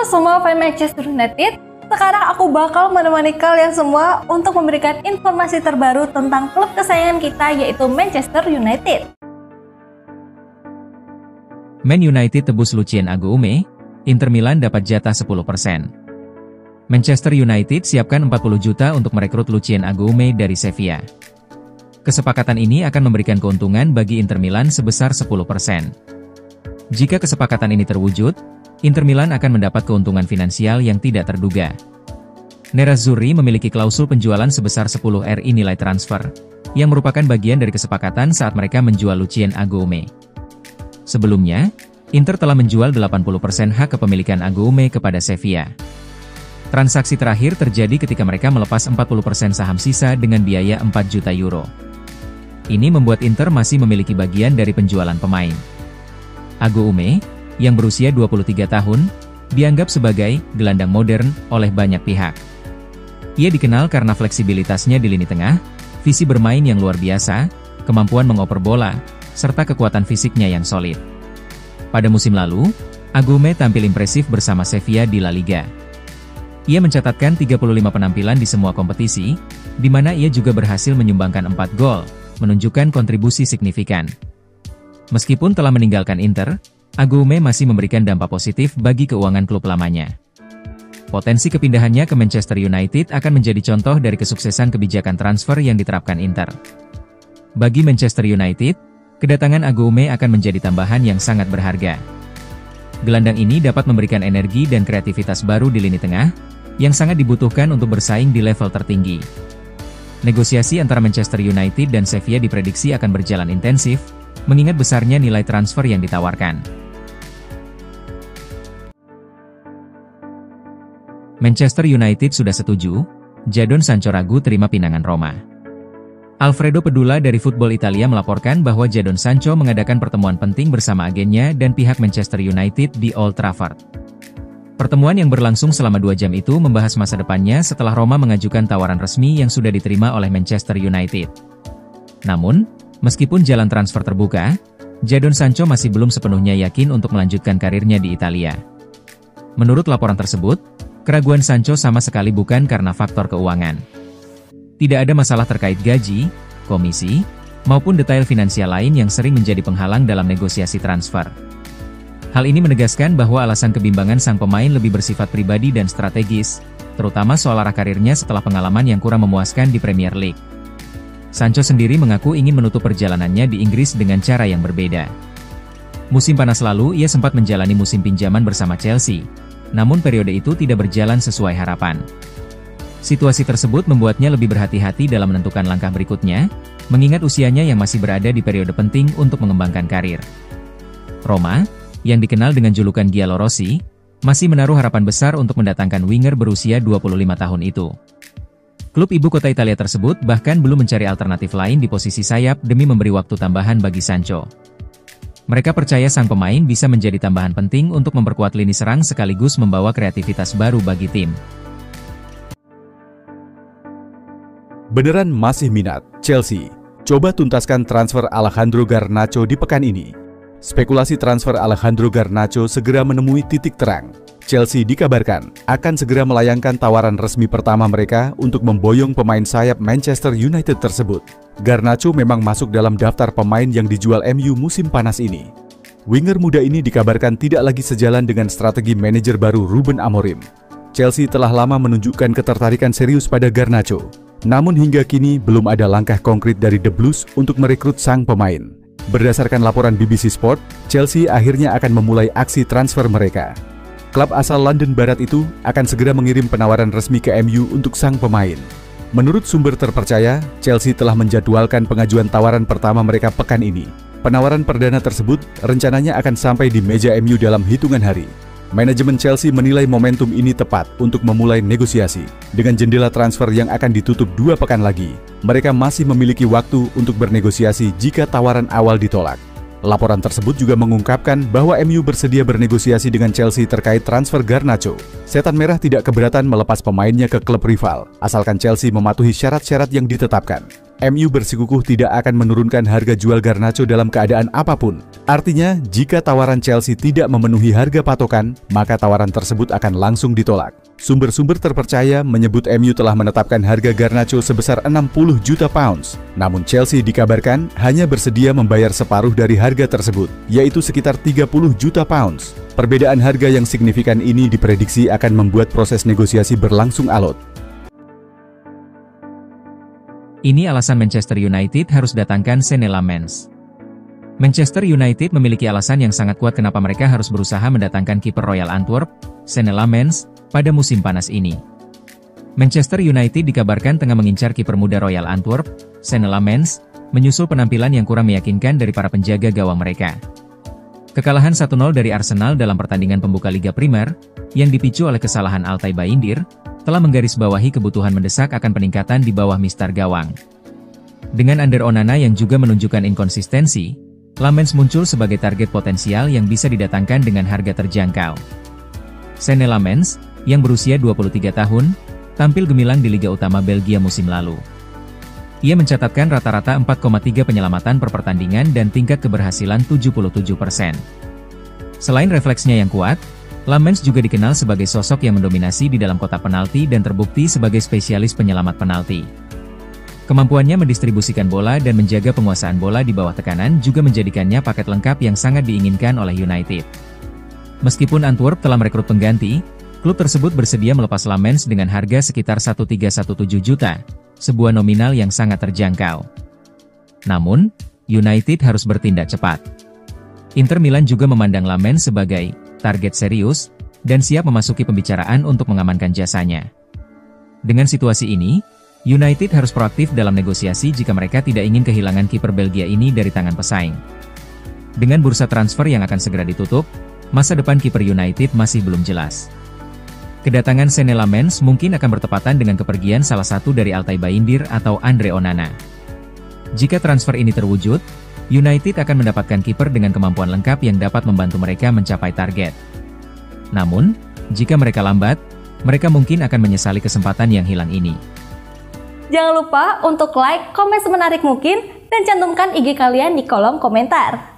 semua fans Manchester United, sekarang aku bakal menemani kalian semua untuk memberikan informasi terbaru tentang klub kesayangan kita, yaitu Manchester United. Man United tebus Lucien Agoume, Inter Milan dapat jatah 10%. Manchester United siapkan 40 juta untuk merekrut Lucien Agoume dari Sevilla. Kesepakatan ini akan memberikan keuntungan bagi Inter Milan sebesar 10%. Jika kesepakatan ini terwujud, Inter Milan akan mendapat keuntungan finansial yang tidak terduga. Nerazzurri memiliki klausul penjualan sebesar 10 RI nilai transfer, yang merupakan bagian dari kesepakatan saat mereka menjual Lucien Agoume. Sebelumnya, Inter telah menjual 80% hak kepemilikan Agoume kepada Sevilla. Transaksi terakhir terjadi ketika mereka melepas 40% saham sisa dengan biaya 4 juta euro. Ini membuat Inter masih memiliki bagian dari penjualan pemain. Agoume, yang berusia 23 tahun, dianggap sebagai gelandang modern oleh banyak pihak. Ia dikenal karena fleksibilitasnya di lini tengah, visi bermain yang luar biasa, kemampuan mengoper bola, serta kekuatan fisiknya yang solid. Pada musim lalu, Agoume tampil impresif bersama Sevilla di La Liga. Ia mencatatkan 35 penampilan di semua kompetisi, di mana ia juga berhasil menyumbangkan 4 gol, menunjukkan kontribusi signifikan. Meskipun telah meninggalkan Inter, Agoume masih memberikan dampak positif bagi keuangan klub lamanya. Potensi kepindahannya ke Manchester United akan menjadi contoh dari kesuksesan kebijakan transfer yang diterapkan Inter. Bagi Manchester United, kedatangan Agoume akan menjadi tambahan yang sangat berharga. Gelandang ini dapat memberikan energi dan kreativitas baru di lini tengah, yang sangat dibutuhkan untuk bersaing di level tertinggi. Negosiasi antara Manchester United dan Sevilla diprediksi akan berjalan intensif, mengingat besarnya nilai transfer yang ditawarkan. Manchester United sudah setuju, Jadon Sancho ragu terima pinangan Roma. Alfredo Pedula dari Football Italia melaporkan bahwa Jadon Sancho mengadakan pertemuan penting bersama agennya dan pihak Manchester United di Old Trafford. Pertemuan yang berlangsung selama 2 jam itu membahas masa depannya setelah Roma mengajukan tawaran resmi yang sudah diterima oleh Manchester United. Namun, meskipun jalan transfer terbuka, Jadon Sancho masih belum sepenuhnya yakin untuk melanjutkan karirnya di Italia. Menurut laporan tersebut, keraguan Sancho sama sekali bukan karena faktor keuangan. Tidak ada masalah terkait gaji, komisi, maupun detail finansial lain yang sering menjadi penghalang dalam negosiasi transfer. Hal ini menegaskan bahwa alasan kebimbangan sang pemain lebih bersifat pribadi dan strategis, terutama soal arah karirnya setelah pengalaman yang kurang memuaskan di Premier League. Sancho sendiri mengaku ingin menutup perjalanannya di Inggris dengan cara yang berbeda. Musim panas lalu ia sempat menjalani musim pinjaman bersama Chelsea, namun periode itu tidak berjalan sesuai harapan. Situasi tersebut membuatnya lebih berhati-hati dalam menentukan langkah berikutnya, mengingat usianya yang masih berada di periode penting untuk mengembangkan karir. Roma, yang dikenal dengan julukan Giallorossi, masih menaruh harapan besar untuk mendatangkan winger berusia 25 tahun itu. Klub ibu kota Italia tersebut bahkan belum mencari alternatif lain di posisi sayap demi memberi waktu tambahan bagi Sancho. Mereka percaya sang pemain bisa menjadi tambahan penting untuk memperkuat lini serang sekaligus membawa kreativitas baru bagi tim. Beneran masih minat Chelsea? Coba tuntaskan transfer Alejandro Garnacho di pekan ini. Spekulasi transfer Alejandro Garnacho segera menemui titik terang. Chelsea dikabarkan akan segera melayangkan tawaran resmi pertama mereka untuk memboyong pemain sayap Manchester United tersebut. Garnacho memang masuk dalam daftar pemain yang dijual MU musim panas ini. Winger muda ini dikabarkan tidak lagi sejalan dengan strategi manajer baru Ruben Amorim. Chelsea telah lama menunjukkan ketertarikan serius pada Garnacho. Namun hingga kini belum ada langkah konkret dari The Blues untuk merekrut sang pemain. Berdasarkan laporan BBC Sport, Chelsea akhirnya akan memulai aksi transfer mereka. Klub asal London Barat itu akan segera mengirim penawaran resmi ke MU untuk sang pemain. Menurut sumber terpercaya, Chelsea telah menjadwalkan pengajuan tawaran pertama mereka pekan ini. Penawaran perdana tersebut rencananya akan sampai di meja MU dalam hitungan hari. Manajemen Chelsea menilai momentum ini tepat untuk memulai negosiasi. Dengan jendela transfer yang akan ditutup 2 pekan lagi, mereka masih memiliki waktu untuk bernegosiasi jika tawaran awal ditolak. Laporan tersebut juga mengungkapkan bahwa MU bersedia bernegosiasi dengan Chelsea terkait transfer Garnacho. Setan Merah tidak keberatan melepas pemainnya ke klub rival, asalkan Chelsea mematuhi syarat-syarat yang ditetapkan. MU bersikukuh tidak akan menurunkan harga jual Garnacho dalam keadaan apapun. Artinya, jika tawaran Chelsea tidak memenuhi harga patokan, maka tawaran tersebut akan langsung ditolak. Sumber-sumber terpercaya menyebut MU telah menetapkan harga Garnacho sebesar 60 juta pounds. Namun Chelsea dikabarkan hanya bersedia membayar separuh dari harga tersebut, yaitu sekitar 30 juta pounds. Perbedaan harga yang signifikan ini diprediksi akan membuat proses negosiasi berlangsung alot. Ini alasan Manchester United harus datangkan Senne Lammens. Manchester United memiliki alasan yang sangat kuat kenapa mereka harus berusaha mendatangkan kiper Royal Antwerp, Senne Lammens, pada musim panas ini. Manchester United dikabarkan tengah mengincar kiper muda Royal Antwerp, Senne Lammens, menyusul penampilan yang kurang meyakinkan dari para penjaga gawang mereka. Kekalahan 1-0 dari Arsenal dalam pertandingan pembuka Liga Primer, yang dipicu oleh kesalahan Altay Bayindir, telah menggarisbawahi kebutuhan mendesak akan peningkatan di bawah mistar gawang. Dengan Andre Onana yang juga menunjukkan inkonsistensi, Lammens muncul sebagai target potensial yang bisa didatangkan dengan harga terjangkau. Senne Lammens, yang berusia 23 tahun, tampil gemilang di Liga Utama Belgia musim lalu. Ia mencatatkan rata-rata 4,3 penyelamatan per pertandingan dan tingkat keberhasilan 77%. Selain refleksnya yang kuat, Lammens juga dikenal sebagai sosok yang mendominasi di dalam kotak penalti dan terbukti sebagai spesialis penyelamat penalti. Kemampuannya mendistribusikan bola dan menjaga penguasaan bola di bawah tekanan juga menjadikannya paket lengkap yang sangat diinginkan oleh United. Meskipun Antwerp telah merekrut pengganti, klub tersebut bersedia melepas Lammens dengan harga sekitar 1,317 juta, sebuah nominal yang sangat terjangkau. Namun, United harus bertindak cepat. Inter Milan juga memandang Lammens sebagai target serius, dan siap memasuki pembicaraan untuk mengamankan jasanya. Dengan situasi ini, United harus proaktif dalam negosiasi jika mereka tidak ingin kehilangan kiper Belgia ini dari tangan pesaing. Dengan bursa transfer yang akan segera ditutup, masa depan kiper United masih belum jelas. Kedatangan Senne Lammens mungkin akan bertepatan dengan kepergian salah satu dari Altay Bayindir atau Andre Onana. Jika transfer ini terwujud, United akan mendapatkan kiper dengan kemampuan lengkap yang dapat membantu mereka mencapai target. Namun, jika mereka lambat, mereka mungkin akan menyesali kesempatan yang hilang ini. Jangan lupa untuk like, komen semenarik mungkin, dan cantumkan IG kalian di kolom komentar.